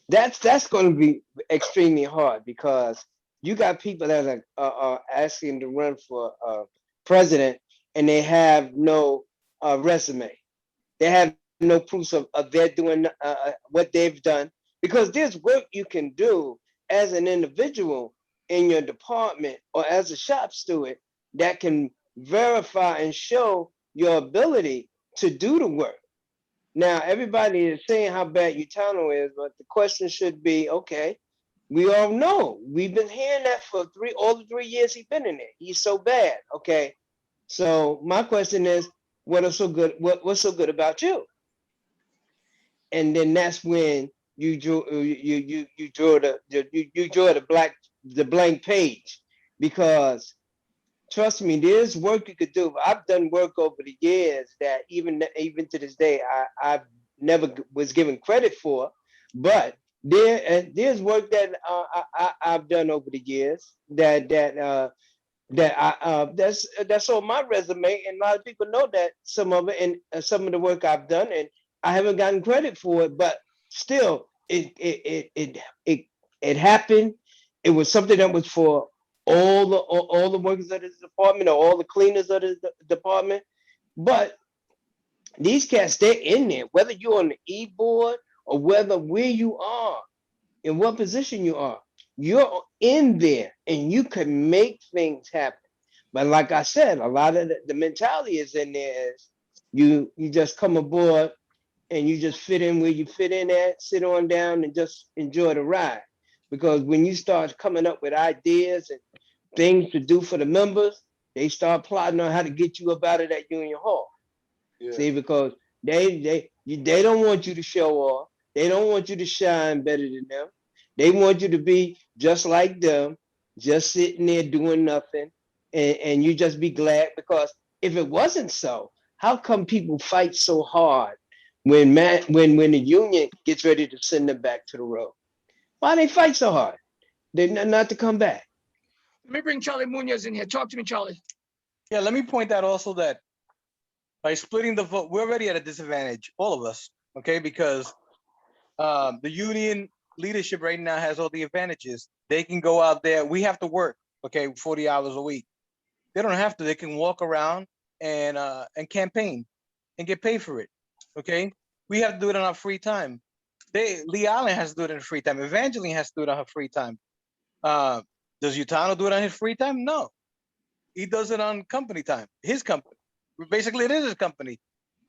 That's going to be extremely hard because you got people that are asking to run for president and they have no resume. They have no proofs of their doing what they've done because there's work you can do as an individual in your department or as a shop steward that can verify and show your ability to do the work. Now, everybody is saying how bad Utano is, but the question should be, okay, we all know. We've been hearing that for all the 3 years he's been in there. He's so bad. Okay. So my question is, what is so good? What's so good about you? And then that's when you draw you draw the blank page because trust me, there's work you could do. I've done work over the years that even to this day I never was given credit for, but there's work that I've done over the years that that's on my resume, and a lot of people know that some of it and some of the work I've done, and I haven't gotten credit for it, but still, it happened. It was something that was for all the workers of this department or all the cleaners of this department. But these cats, they're in there, whether you're on the e board or whether where you are, in what position you are, you're in there and you can make things happen. But like I said, a lot of the mentality is in there is you just come aboard and you just fit in where you fit in at, sit on down and just enjoy the ride. Because when you start coming up with ideas and things to do for the members, they start plotting on how to get you up out of that union hall. Yeah. See, because they don't want you to show off. They don't want you to shine better than them. They want you to be just like them, just sitting there doing nothing, and you just be glad because if it wasn't so, how come people fight so hard when the union gets ready to send them back to the road? Why they fight so hard? They not to come back. Let me bring Charlie Munoz in here. Talk to me, Charlie. Yeah, let me point out also that by splitting the vote, we're already at a disadvantage, all of us, okay? Because the union leadership right now has all the advantages. They can go out there. We have to work, okay, 40 hours a week. They don't have to. They can walk around and campaign and get paid for it, okay? We have to do it on our free time. Lee Allen has to do it in free time. Evangeline has to do it on her free time. Uh, does Utano do it on his free time? No, he does it on company time. His company, basically, it is his company.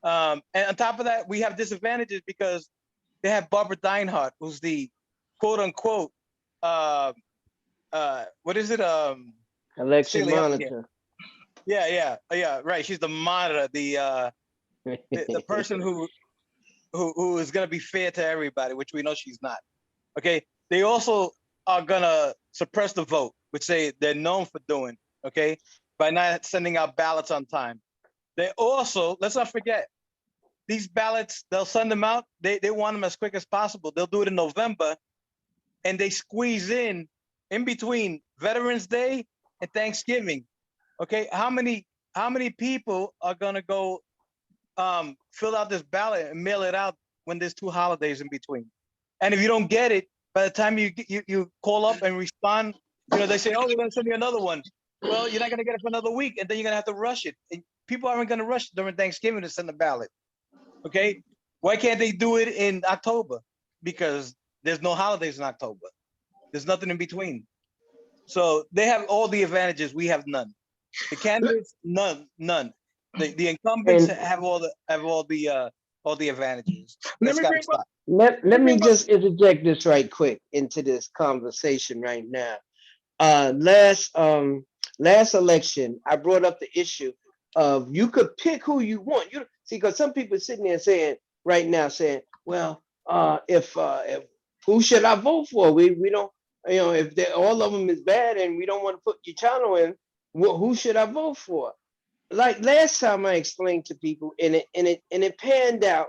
And on top of that, we have disadvantages because they have Barbara Deinhardt, who's the quote unquote uh, what is it? Election Celia, help me here. monitor. Yeah, right. She's the monitor, the person who is gonna be fair to everybody, which we know she's not. Okay. They also are gonna suppress the vote, which they're known for doing, okay, by not sending out ballots on time. They also, let's not forget, these ballots, they'll send them out. They want them as quick as possible. They'll do it in November, and they squeeze in between Veterans Day and Thanksgiving. Okay, how many people are gonna go fill out this ballot and mail it out when there's 2 holidays in between? And if you don't get it, by the time you call up and respond, they say, oh, we're gonna send you another one. Well, you're not gonna get it for another week, and then you're gonna have to rush it. And people aren't gonna rush during Thanksgiving to send the ballot. Okay, why can't they do it in October? Because there's no holidays in October. There's nothing in between. So they have all the advantages. We have none. The candidates, none. The incumbents And have all the advantages. Let That's me got to bring up. stop. let me Bring up. just interject this right quick into this conversation right now. Last election, I brought up the issue of you could pick who you want. You see, because some people sitting there saying right now saying, well, if who should I vote for? We don't, if all of them is bad and we don't want to put your channel in, who should I vote for? Like last time I explained to people, and it panned out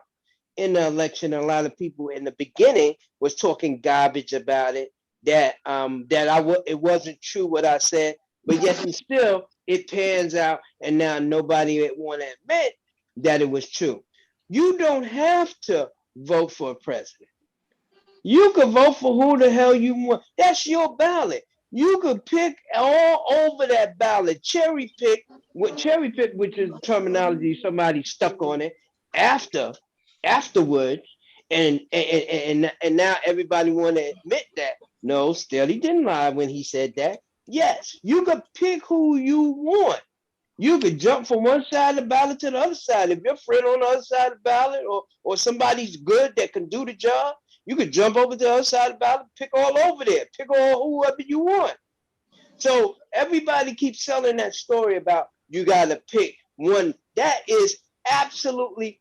in the election. A lot of people in the beginning was talking garbage about it. It wasn't true what I said, but yet and still it pans out, and now nobody want to admit that it was true. You don't have to vote for a president. You could vote for who the hell you want. That's your ballot. You could pick all over that ballot. Cherry pick, which is terminology somebody stuck on it afterwards, and now everybody want to admit that. No, still he didn't lie when he said that. Yes, you could pick who you want. You could jump from one side of the ballot to the other side. If your friend on the other side of the ballot or somebody's good that can do the job, you could jump over to the other side of the ballot, pick all over there, pick all whoever you want. So everybody keeps selling that story about you gotta pick one. That is absolutely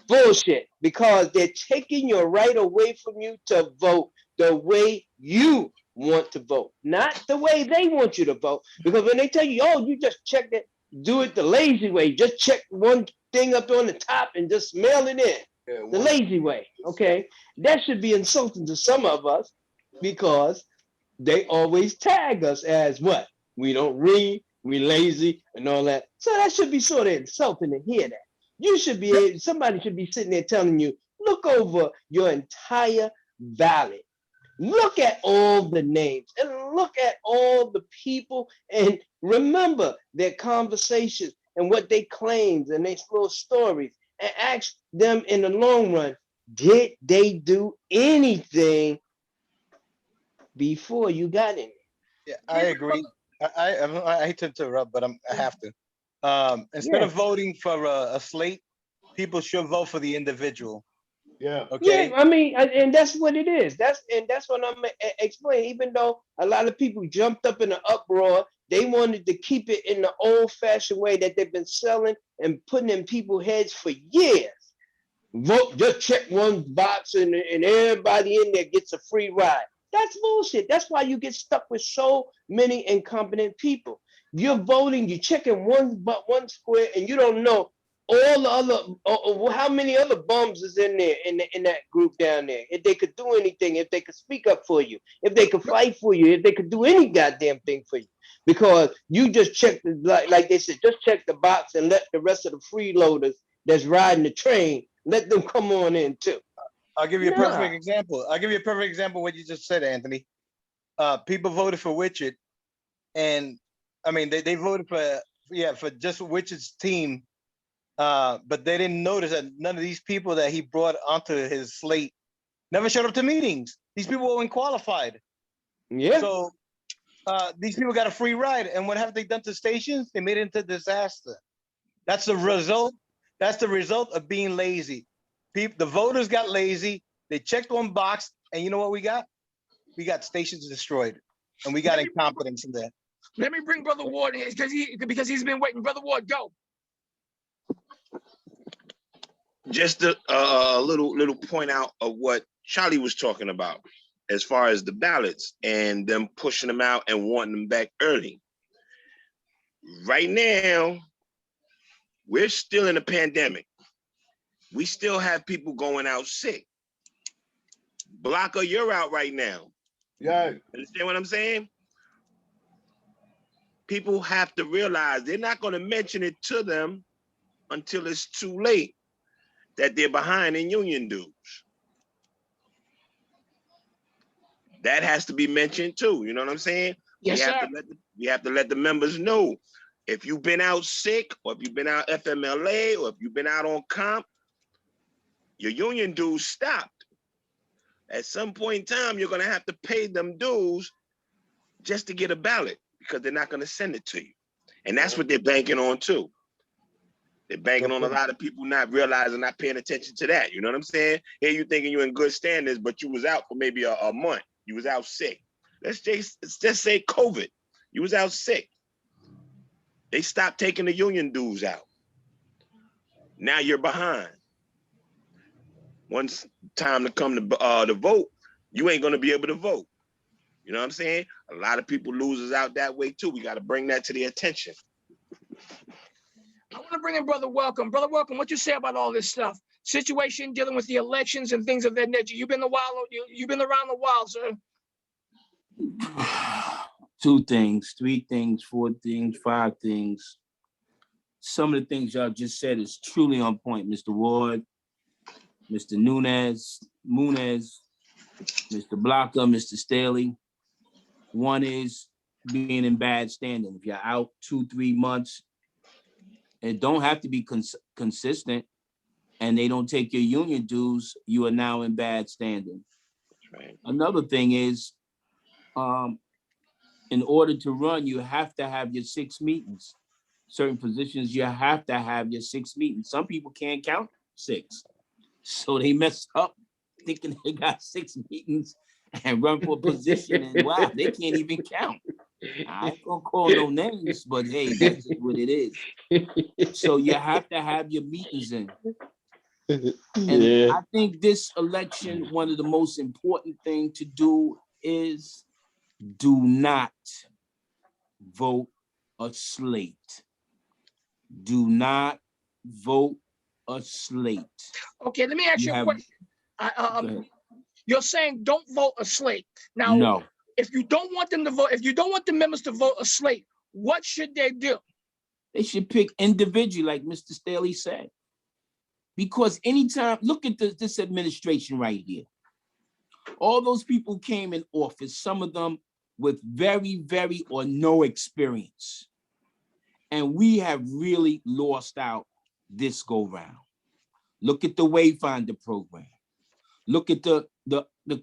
bullshit because they're taking your right away from you to vote the way you want to vote, not the way they want you to vote. Because when they tell you, oh, you just check it, do it the lazy way, just check one thing up on the top and just mail it in. The lazy way, okay? That should be insulting to some of us because they always tag us as what? We don't read, we lazy, and all that. So that should be sort of insulting to hear that. You should be somebody should be sitting there telling you, look over your entire ballot. Look at all the names and look at all the people and remember their conversations and what they claimed and their little stories and ask them in the long run, did they do anything before you got in? Yeah, I agree. I hate to interrupt, but I have to. Instead Yeah. of voting for a slate, people should vote for the individual. Yeah. Okay. Yeah, I mean, and that's what it is. That's what I'm explaining. Even though a lot of people jumped up in an uproar, they wanted to keep it in the old-fashioned way that they've been selling and putting in people's heads for years. Vote, just check one box, and everybody in there gets a free ride. That's bullshit. That's why you get stuck with so many incompetent people. You're voting, you're checking one square, and you don't know all the other how many other bums is in there in that group down there. If they could do anything, if they could speak up for you, if they could fight for you, if they could do any goddamn thing for you, because you just check the like they said, just check the box and let the rest of the freeloaders that's riding the train let them come on in too. I'll give you a Nah. perfect example. I'll give you a perfect example of what you just said, Anthony. People voted for Witchett, and I mean they voted for just Witchett's team, but they didn't notice that none of these people that he brought onto his slate never showed up to meetings. These people weren't qualified. Yeah. So these people got a free ride, and what have they done to stations? They made it into disaster. That's the result. That's the result of being lazy. The voters got lazy. They checked one box, and you know what we got? We got stations destroyed, and we got incompetence in there. Let me bring Brother Ward in because he's been waiting. Brother Ward, go. Just a little point out of what Charlie was talking about as far as the ballots and them pushing them out and wanting them back early. Right now, we're still in a pandemic. We still have people going out sick. Blocker, you're out right now. Yeah. Understand what I'm saying? People have to realize they're not going to mention it to them until it's too late that they're behind in union dues. That has to be mentioned too. You know what I'm saying? Yes, sir. We have to let the members know if you've been out sick or if you've been out FMLA or if you've been out on comp, your union dues stopped. At some point in time, you're going to have to pay them dues just to get a ballot because they're not going to send it to you. And that's what they're banking on too. They're banking on a lot of people not realizing, not paying attention to that. You know what I'm saying? Here you thinking you're in good standards, but you was out for maybe a month. You was out sick. Let's just say COVID. You was out sick. They stopped taking the union dues out. Now you're behind. Once time to come to vote, you ain't gonna be able to vote. You know what I'm saying? A lot of people loses out that way too. We got to bring that to their attention. I want to bring in Brother Welcome. Brother Welcome, what you say about all this stuff? Situation dealing with the elections and things of that nature. You've been you've been around a while, sir. 2 things, 3 things, 4 things, 5 things. Some of the things y'all just said is truly on point, Mr. Ward, Mr. Munez. Mr. Blocker, Mr. Staley. One is being in bad standing. If you're out 2-3 months, it don't have to be consistent, and they don't take your union dues, you are now in bad standing. Right. Another thing is, in order to run, you have to have your 6 meetings. Certain positions, you have to have your 6 meetings. Some people can't count 6. So they mess up thinking they got 6 meetings and run for a position, and wow, they can't even count. I ain't gonna call no names, but hey, that's just what it is. So you have to have your meetings in. And Yeah. I think this election, one of the most important thing to do is do not vote a slate. Do not vote a slate. Okay, let me ask you a question. Go ahead. You're saying don't vote a slate. Now, No, if you don't want them to vote, if you don't want the members to vote a slate, what should they do? they should pick individually, like Mr. Staley said. Because anytime, look at this administration right here. All those people came in office, some of them with very, very or no experience. And we have really lost out this go round. Look at the Wayfinder program. Look at the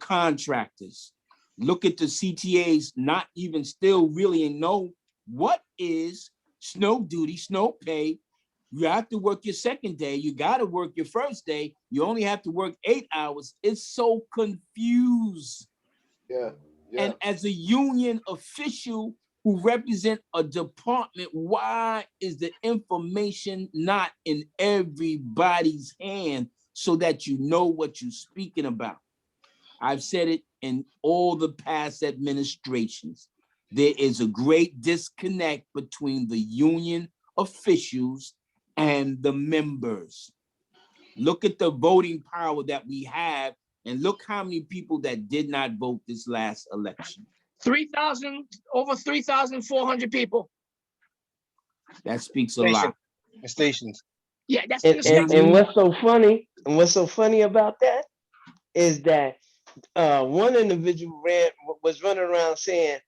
contractors. Look at the CTAs, not even still really know what is snow duty, snow pay. You have to work your second day. You got to work your first day. You only have to work 8 hours. It's so confused. Yeah. And as a union official who represent a department, why is the information not in everybody's hand so that you know what you're speaking about? I've said it in all the past administrations. There is a great disconnect between the union officials and the members. Look at the voting power that we have, and look how many people that did not vote this last election. 3,000, over 3,400 people. That speaks a lot. Stations. Yeah, that's in the state. And what's so funny, about that is that one individual was running around saying,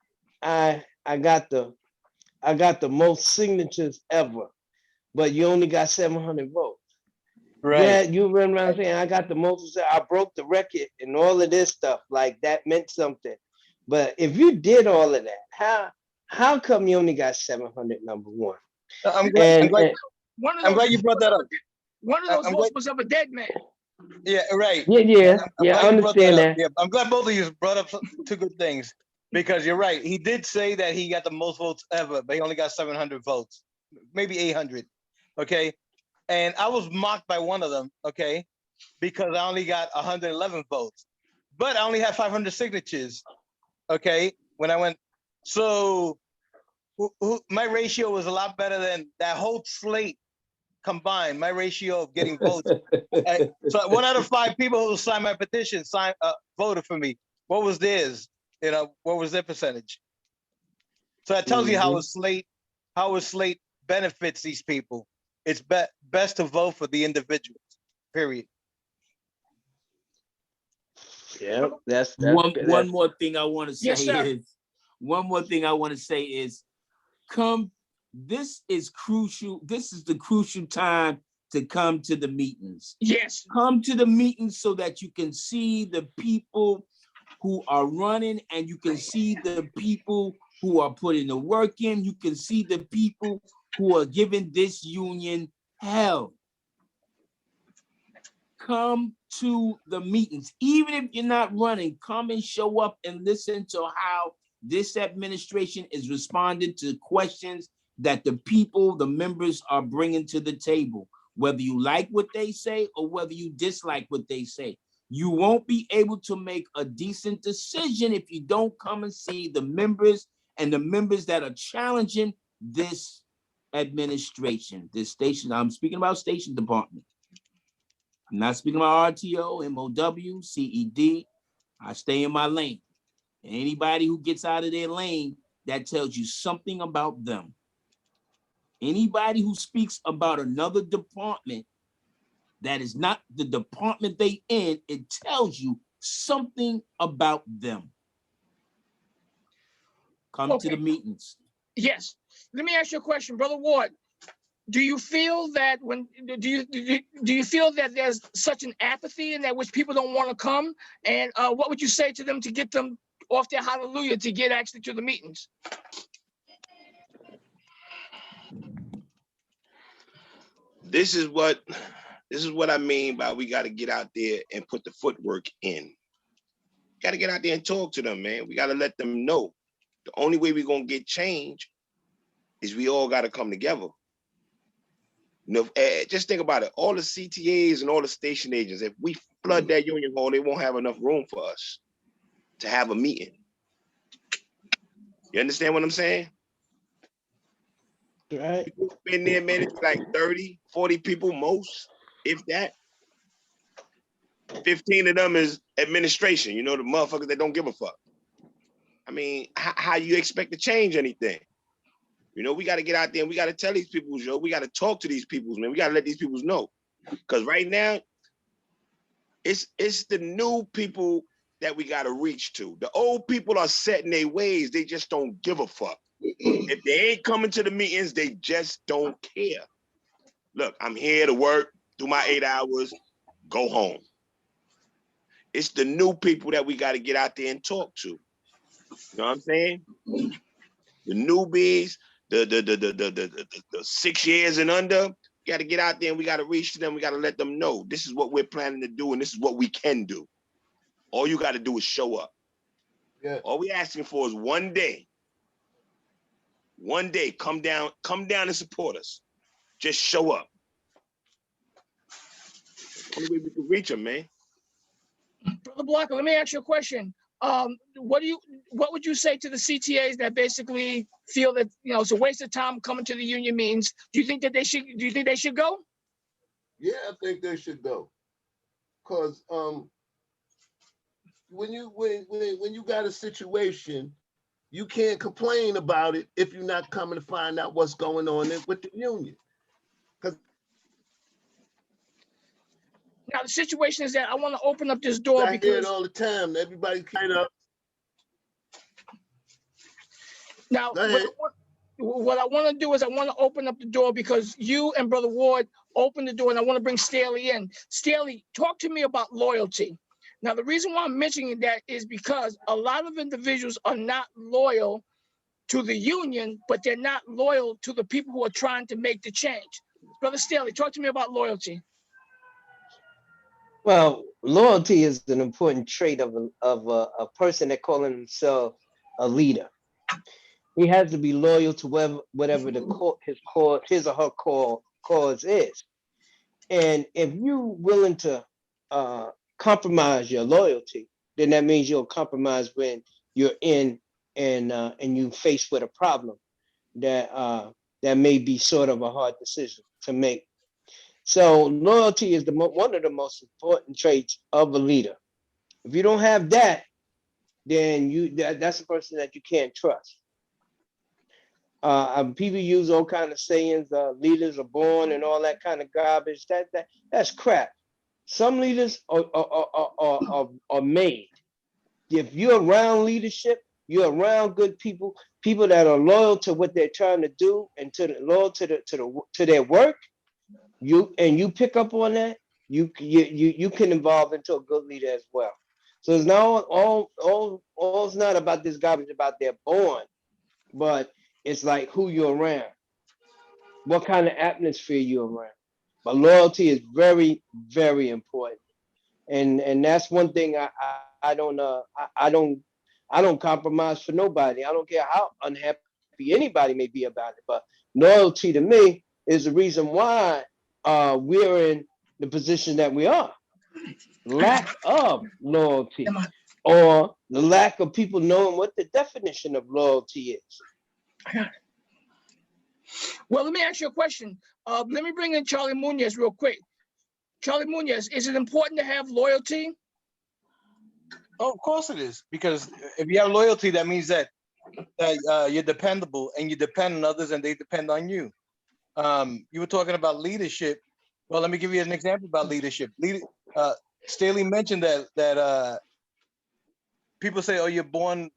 I got the most signatures ever, but you only got 700 votes. Right. Yeah, you run around saying I got the most, I broke the record and all of this stuff, like that meant something. But if you did all of that, how come you only got 700, number one? I'm glad you brought that up. One of those votes was of a dead man. Yeah, right. Yeah, I understand that. Yeah, I'm glad both of you brought up 2 good things, because you're right. He did say that he got the most votes ever, but he only got 700 votes, maybe 800. Okay. And I was mocked by one of them, okay, because I only got 111 votes, but I only had 500 signatures, okay, when I went. So my ratio was a lot better than that whole slate combined. My ratio of getting votes. So 1 out of 5 people who signed my petition voted for me. What was theirs? What was their percentage? So that tells you how a slate benefits these people. It's best to vote for the individuals, period. Yeah, that's one more thing I want to say. Yes, sir. This is crucial. This is the crucial time to come to the meetings. Yes. Come to the meetings so that you can see the people who are running, and you can see the people who are putting the work in. You can see the people who are giving this union hell. Come to the meetings. Even if you're not running, come and show up and listen to how this administration is responding to questions that the people, the members, are bringing to the table. Whether you like what they say or whether you dislike what they say. You won't be able to make a decent decision if you don't come and see the members and the members that are challenging this administration, this station. I'm speaking about station department. I'm not speaking about RTO, MOW, CED. I stay in my lane. And anybody who gets out of their lane, that tells you something about them. Anybody who speaks about another department that is not the department they in, it tells you something about them. Come to the Okay. meetings. Yes. Let me ask you a question, Brother Ward. Do you feel that do you feel that there's such an apathy in that which people don't want to come? And what would you say to them to get them off their hallelujah to get actually to the meetings? This is what I mean by we got to get out there and put the footwork in. Got to get out there and talk to them, man. We got to let them know. The only way we're gonna get change is we all got to come together. You know, just think about it. All the CTAs and all the station agents, if we flood that union hall, they won't have enough room for us to have a meeting. You understand what I'm saying? Right. Been there, man, it's like 30, 40 people most, if that. 15 of them is administration, you know, the motherfuckers that don't give a fuck. I mean, how you expect to change anything? You know, we got to get out there and we got to tell these people, yo, we got to talk to these people, man. We got to let these people know. Because right now, it's the new people that we got to reach to. The old people are set in their ways. They just don't give a fuck. If they ain't coming to the meetings, they just don't care. Look, I'm here to work, do my 8 hours, go home. It's the new people that we got to get out there and talk to. You know what I'm saying? The newbies, the 6 years and under, you got to get out there and we got to reach to them. We got to let them know this is what we're planning to do and this is what we can do. All you got to do is show up. Yeah. All we asking for is one day, come down and support us. Just show up. That's the only way we can reach them, man. Brother Blocker, let me ask you a question. What would you say to the CTAs that basically feel that, you know, it's a waste of time coming to the union meetings? Do you think they should go? Yeah, I think they should go. Cause when you got a situation, you can't complain about it if you're not coming to find out what's going on with the union. Now the situation is that I want to open up this door I hear it because all the time. Everybody kind of. now Go ahead. what I want to do is I want to open up the door because you and Brother Ward opened the door, and I want to bring Staley in. Staley, talk to me about loyalty. Now the reason why I'm mentioning that is because a lot of individuals are not loyal to the union, but they're not loyal to the people who are trying to make the change. Brother Staley, talk to me about loyalty. Well, loyalty is an important trait of a person that calling himself a leader. He has to be loyal to whatever his or her cause is. And if you're willing to compromise your loyalty, then that means you'll compromise when you're in and you faced with a problem that may be sort of a hard decision to make. So loyalty is one of the most important traits of a leader. If you don't have that, then that's a person that you can't trust. People use all kind of sayings, leaders are born and all that kind of garbage. That's crap. Some leaders are made. If you're around leadership, you're around good people that are loyal to what they're trying to do and loyal to their work. You pick up on that, you can evolve into a good leader as well. So it's not all's not about this garbage about they're born, but it's like who you're around, what kind of atmosphere you're around. But loyalty is very, very important, and that's one thing I don't compromise for nobody. I don't care how unhappy anybody may be about it, but loyalty to me is the reason why we're in the position that we are. Lack of loyalty or the lack of people knowing what the definition of loyalty is. Well, let me ask you a question. Let me bring in Charlie Munoz real quick. Charlie Munoz, is it important to have loyalty? Oh, of course it is, because if you have loyalty, that means that you're dependable and you depend on others and they depend on you. You were talking about leadership. Well, let me give you an example about leadership. Staley mentioned that people say, "Oh, they're born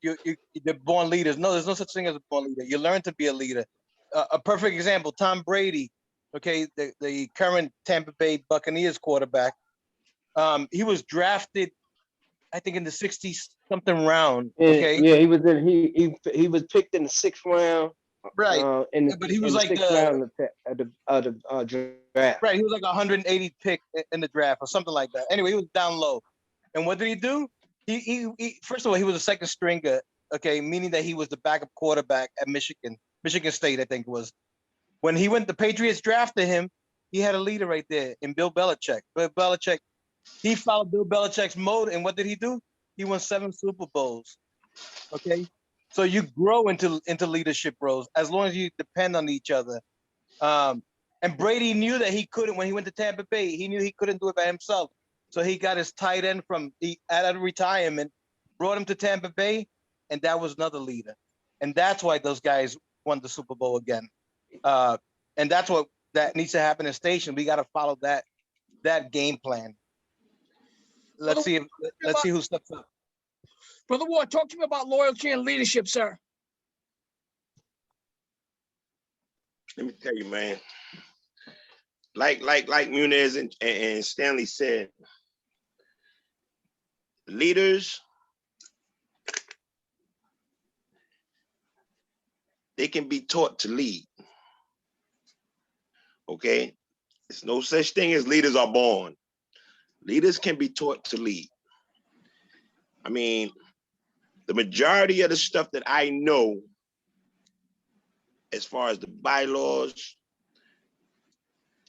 leaders." No, there's no such thing as a born leader. You learn to be a leader. A perfect example: Tom Brady, okay, the current Tampa Bay Buccaneers quarterback. He was drafted, I think, in the 60s something round. And Okay, yeah, he was picked in the 6th round. right. But he was in the like 6th round of the draft. right. He was like 180 pick in the draft or something like that. Anyway, he was down low. And what did he do? He first of all, he was a second stringer, okay, meaning that he was the backup quarterback at Michigan State, I think it was. When the Patriots drafted him, he had a leader right there in Bill Belichick. Bill Belichick, he followed Bill Belichick's mode, and what did he do? He won 7 Super Bowls. Okay, so you grow into leadership roles as long as you depend on each other. And Brady knew that he couldn't when he went to Tampa Bay. He knew he couldn't do it by himself. So he got his tight end out of retirement, brought him to Tampa Bay, and that was another leader. And that's why those guys won the Super Bowl again. And that's what that needs to happen in Station. We got to follow that game plan. Let's see who steps up. Brother Ward, talk to me about loyalty and leadership, sir. Let me tell you, man. Like Muniz and Stanley said, leaders, they can be taught to lead. Okay? There's no such thing as leaders are born. Leaders can be taught to lead. I mean, the majority of the stuff that I know, as far as the bylaws,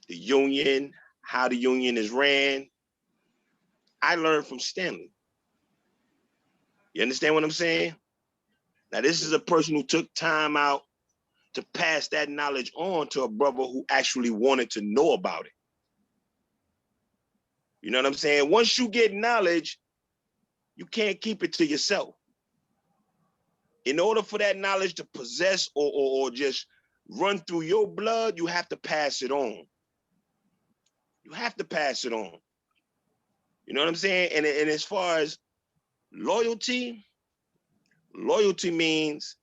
the union, how the union is ran, I learned from Stanley. You understand what I'm saying? Now, this is a person who took time out to pass that knowledge on to a brother who actually wanted to know about it. You know what I'm saying? Once you get knowledge, you can't keep it to yourself. In order for that knowledge to possess or just run through your blood, you have to pass it on. You have to pass it on. You know what I'm saying? And as far as loyalty means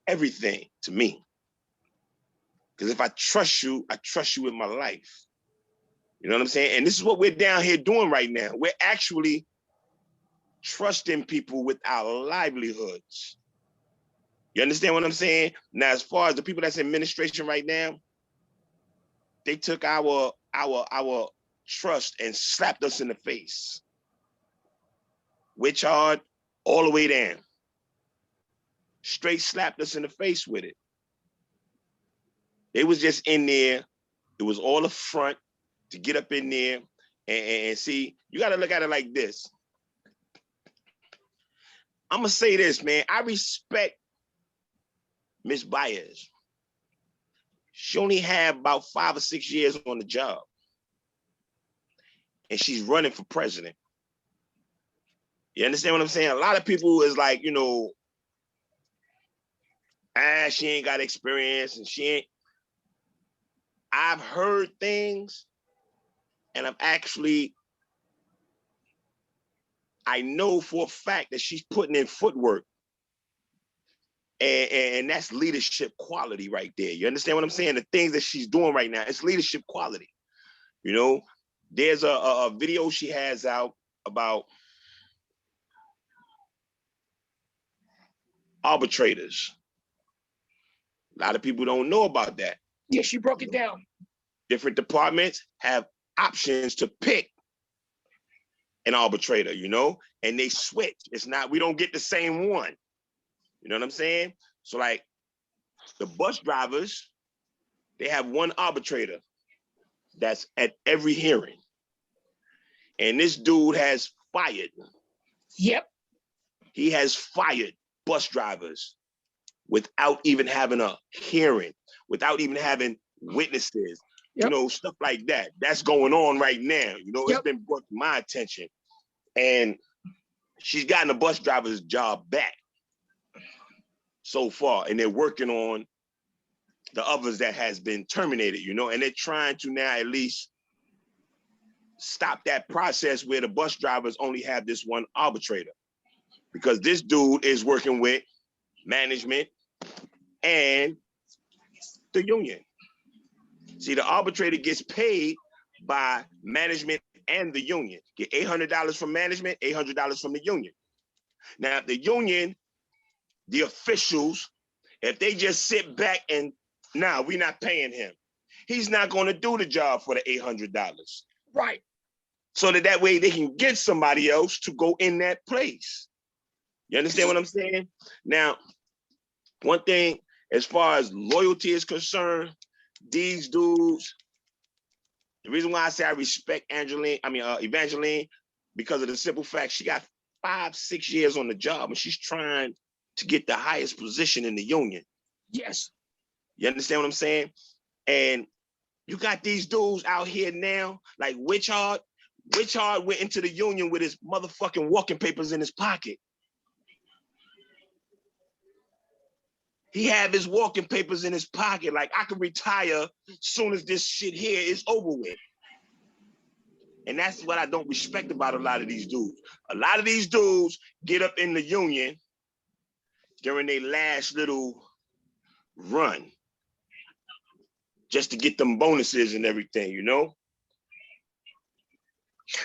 everything to me. Because if I trust you with my life. You know what I'm saying? And this is what we're down here doing right now. We're actually trusting people with our livelihoods. You understand what I'm saying? Now, as far as the people that's in administration right now, they took our trust and slapped us in the face. Witch hard, all the way down. Straight slapped us in the face with it. They was just in there. It was all a front to get up in there and see. You got to look at it like this. I'm going to say this, man. I respect Ms. Baez. She only had about 5 or 6 years on the job. And she's running for president. You understand what I'm saying? A lot of people is like, you know, she ain't got experience and she ain't. I've heard things and I know for a fact that she's putting in footwork. And that's leadership quality right there. You understand what I'm saying? The things that she's doing right now, it's leadership quality. You know, there's a video she has out about arbitrators. A lot of people don't know about that. Yeah, she broke it down. Different departments have options to pick an arbitrator, you know, and they switch. It's not, we don't get the same one. You know what I'm saying? So like the bus drivers, they have one arbitrator that's at every hearing. And this dude has fired. Yep. He has fired bus drivers without even having a hearing, without even having witnesses, you know, stuff like that. That's going on right now. You know, it's been brought to my attention. And she's gotten the bus driver's job back so far. And they're working on the others that has been terminated, you know, and they're trying to now at least stop that process where the bus drivers only have this one arbitrator, because this dude is working with management and the union. See, the arbitrator gets paid by management and the union. Get $800 from management, $800 from the union. Now, the union, the officials, if they just sit back and, nah, we're not paying him, he's not going to do the job for the $800. Right. So that way they can get somebody else to go in that place. You understand what I'm saying? Now, one thing, as far as loyalty is concerned, these dudes, the reason why I say I respect Evangeline, because of the simple fact she got 5-6 years on the job and she's trying to get the highest position in the union. Yes. You understand what I'm saying? And you got these dudes out here now, like Witchard. Witchard went into the union with his motherfucking walking papers in his pocket. He had his walking papers in his pocket, like I could retire soon as this shit here is over with. And that's what I don't respect about a lot of these dudes. A lot of these dudes get up in the union during their last little run just to get them bonuses and everything, you know?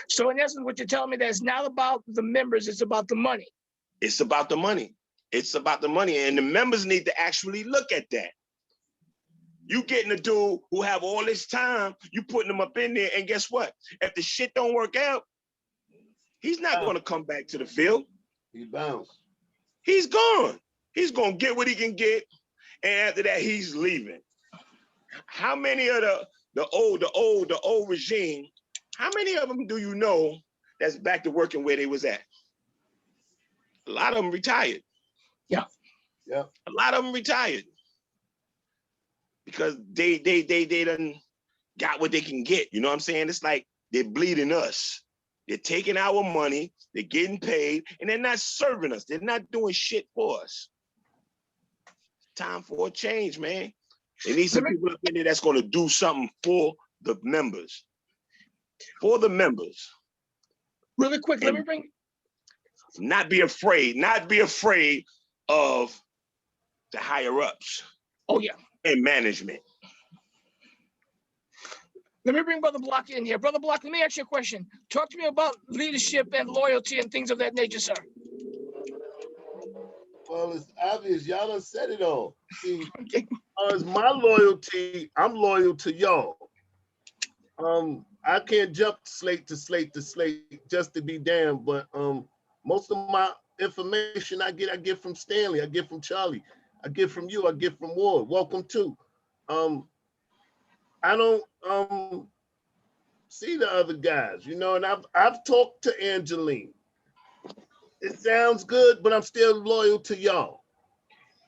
So in essence, what you're telling me that it's not about the members, it's about the money. It's about the money. It's about the money. And the members need to actually look at that. You getting a dude who have all this time, you putting him up in there, and guess what? If the shit don't work out, he's not going to come back to the field. He bounced. He's gone. He's going to get what he can get, and after that, he's leaving. How many of the old regime, how many of them do you know that's back to working where they was at? A lot of them retired. Yeah. Yeah. A lot of them retired because they done got what they can get. You know what I'm saying? It's like they're bleeding us. They're taking our money, they're getting paid, and they're not serving us. They're not doing shit for us. Time for a change, man. They need some people up in there that's going to do something for the members. For the members. Really quick, let me bring. Not be afraid of the higher ups. Oh, yeah. And management. Let me bring Brother Block in here. Brother Block, let me ask you a question. Talk to me about leadership and loyalty and things of that nature, sir. Well, it's obvious. Y'all done said it all. See, Okay. as my loyalty, I'm loyal to y'all. I can't jump slate to slate to slate just to be damned, but most of my information I get from Stanley, I get from Charlie, I get from you, I get from Ward. Welcome to. I don't see the other guys, you know, and I've talked to Angeline. It sounds good, but I'm still loyal to y'all,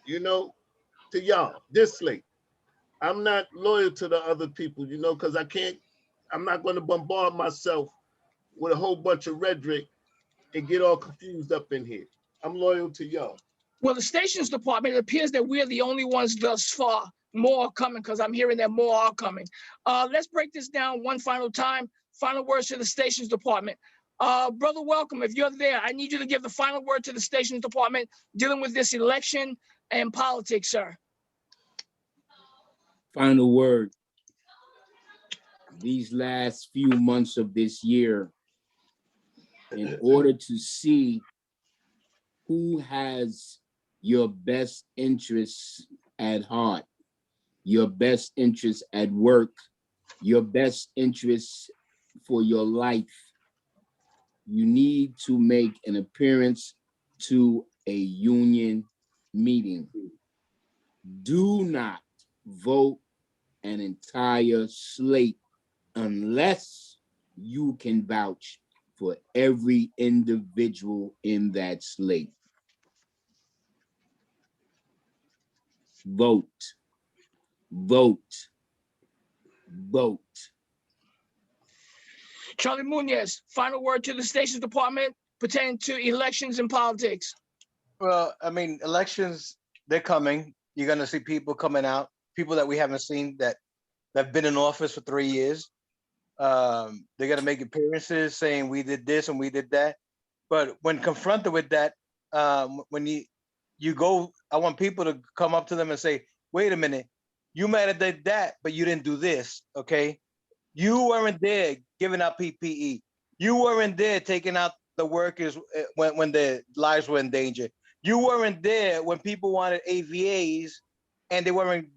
you know, to y'all, this slate. I'm not loyal to the other people, you know, because I'm not going to bombard myself with a whole bunch of rhetoric and get all confused up in here. I'm loyal to y'all. Well, the stations department, it appears that we're the only ones thus far. More are coming because I'm hearing that more are coming. Let's break this down one final time. Final words to the stations department. Brother Welcome, if you're there, I need you to give the final word to the stations department dealing with this election and politics, sir. Final word. These last few months of this year, in order to see who has your best interests at heart, your best interests at work, your best interests for your life, you need to make an appearance to a union meeting. Do not vote an entire slate unless you can vouch for every individual in that slate. Vote, vote, vote. Charlie Munoz, final word to the stations department pertaining to elections and politics. Well, I mean, elections, they're coming. You're going to see people coming out, people that we haven't seen that have been in office for 3 years. They're gonna make appearances saying we did this and we did that. But when confronted with that, when you go, I want people to come up to them and say, wait a minute, you might have did that, but you didn't do this, okay? You weren't there giving out PPE. You weren't there taking out the workers when their lives were in danger. You weren't there when people wanted AVAs and they weren't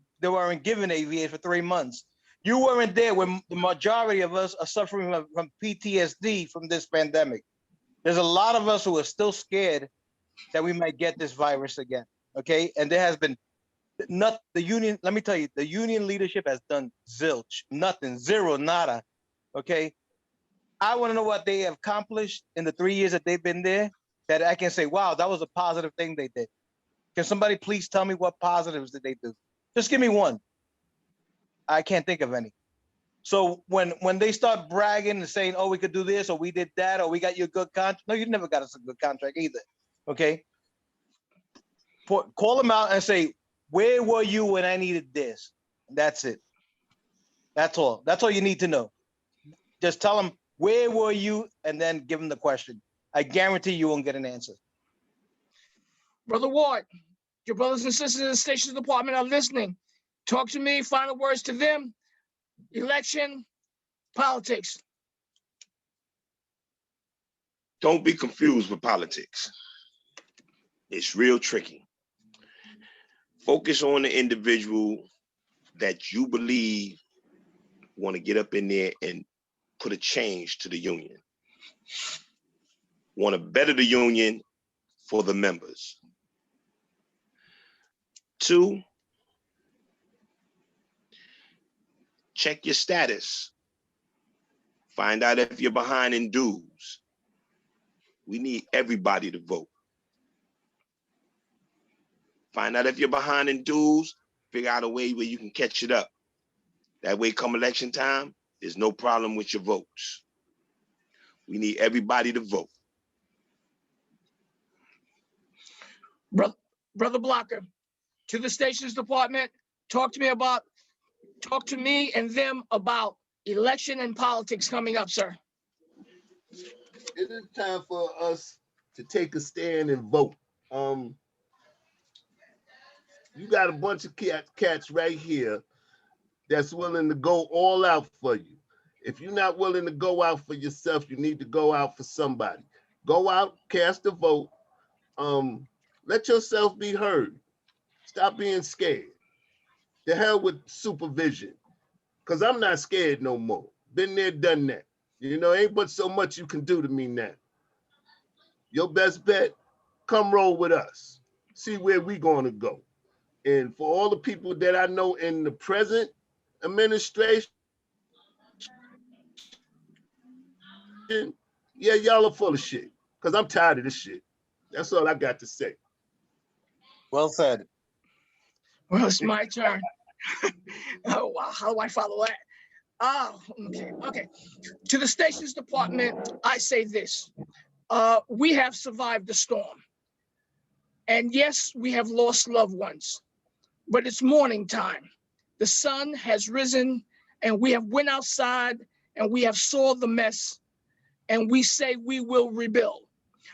given AVAs for 3 months. You weren't there when the majority of us are suffering from PTSD from this pandemic. There's a lot of us who are still scared that we might get this virus again, okay? And there has been the union, let me tell you, the union leadership has done zilch, nothing, zero, nada, okay? I wanna know what they have accomplished in the 3 years that they've been there, that I can say, wow, that was a positive thing they did. Can somebody please tell me what positives did they do? Just give me one. I can't think of any. So when they start bragging and saying, oh, we could do this, or we did that, or we got you a good contract. No, you never got us a good contract either, okay? Call them out and say, where were you when I needed this? That's it. That's all. That's all you need to know. Just tell them, where were you? And then give them the question. I guarantee you won't get an answer. Brother Ward, your brothers and sisters in the Stations Department are listening. Talk to me, final words to them. Election, politics. Don't be confused with politics. It's real tricky. Focus on the individual that you believe want to get up in there and put a change to the union. Want to better the union for the members. 2, check your status. Find out if you're behind in dues. We need everybody to vote. Find out if you're behind in dues, figure out a way where you can catch it up. That way, come election time, there's no problem with your votes. We need everybody to vote. Brother Blocker, to the Stations Department, talk to me and them about election and politics coming up, sir. It is time for us to take a stand and vote. You got a bunch of cats right here that's willing to go all out for you. If you're not willing to go out for yourself, you need to go out for somebody. Go out, cast a vote. Let yourself be heard. Stop being scared. The hell with supervision, because I'm not scared no more. Been there, done that. You know, ain't but so much you can do to me now. Your best bet, come roll with us. See where we gonna go. And for all the people that I know in the present administration, yeah, y'all are full of shit, because I'm tired of this shit. That's all I got to say. Well said. Well, it's my turn. Oh, wow. How do I follow that? Oh, okay. To the Stations Department, I say this. We have survived the storm. And yes, we have lost loved ones, but it's morning time. The sun has risen and we have went outside and we have saw the mess and we say we will rebuild.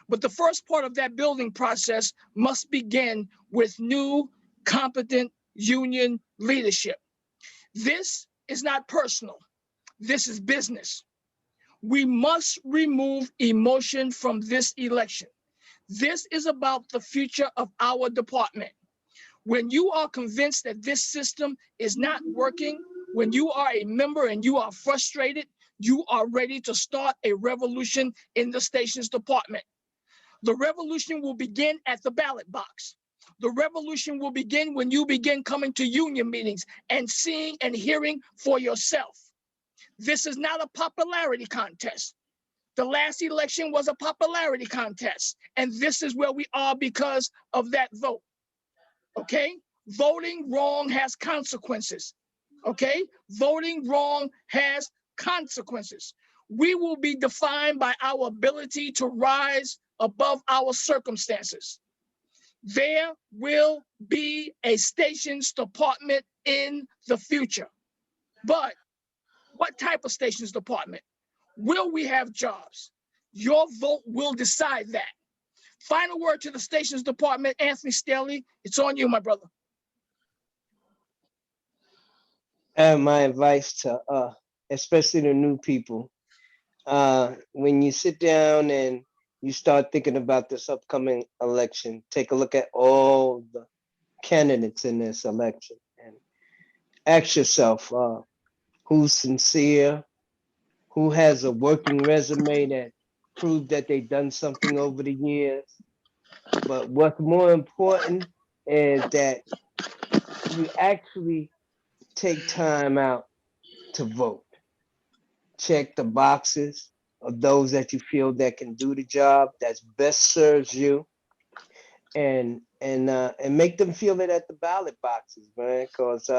But the first part of that building process must begin with new, competent union leadership. This is not personal. This is business. We must remove emotion from this election. This is about the future of our department. When you are convinced that this system is not working, when you are a member and you are frustrated, you are ready to start a revolution in the Stations Department. The revolution will begin at the ballot box. The revolution will begin when you begin coming to union meetings and seeing and hearing for yourself. This is not a popularity contest. The last election was a popularity contest, and this is where we are because of that vote. Okay? Voting wrong has consequences. Okay? Voting wrong has consequences. We will be defined by our ability to rise above our circumstances. There will be a Stations Department in the future, but What type of stations department? Will we have jobs? Your vote will decide that. Final word to the stations department, Anthony Staley. It's on you, my brother. And my advice to especially the new people, when you sit down and you start thinking about this upcoming election, take a look at all the candidates in this election and ask yourself who's sincere, who has a working resume that proves that they've done something over the years. But what's more important is that you actually take time out to vote. Check the boxes of those that you feel that can do the job that best serves you, and make them feel it at the ballot boxes, man, because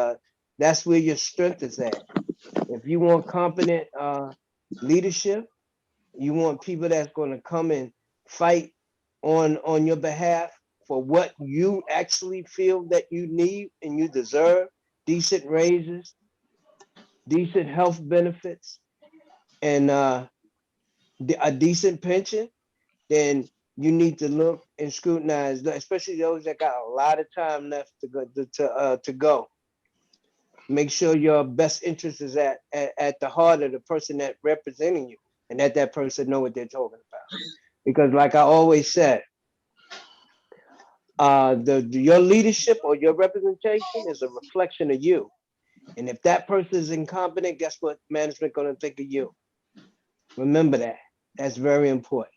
that's where your strength is at. If you want competent leadership, you want people that's going to come and fight on your behalf for what you actually feel that you need and you deserve, decent raises, decent health benefits, and a decent pension, then you need to look and scrutinize, especially those that got a lot of time left to go. Make sure your best interest is at the heart of the person that representing you, and that person know what they're talking about. Because like I always said, your leadership or your representation is a reflection of you. And if that person is incompetent, guess what management gonna think of you? Remember that. That's very important.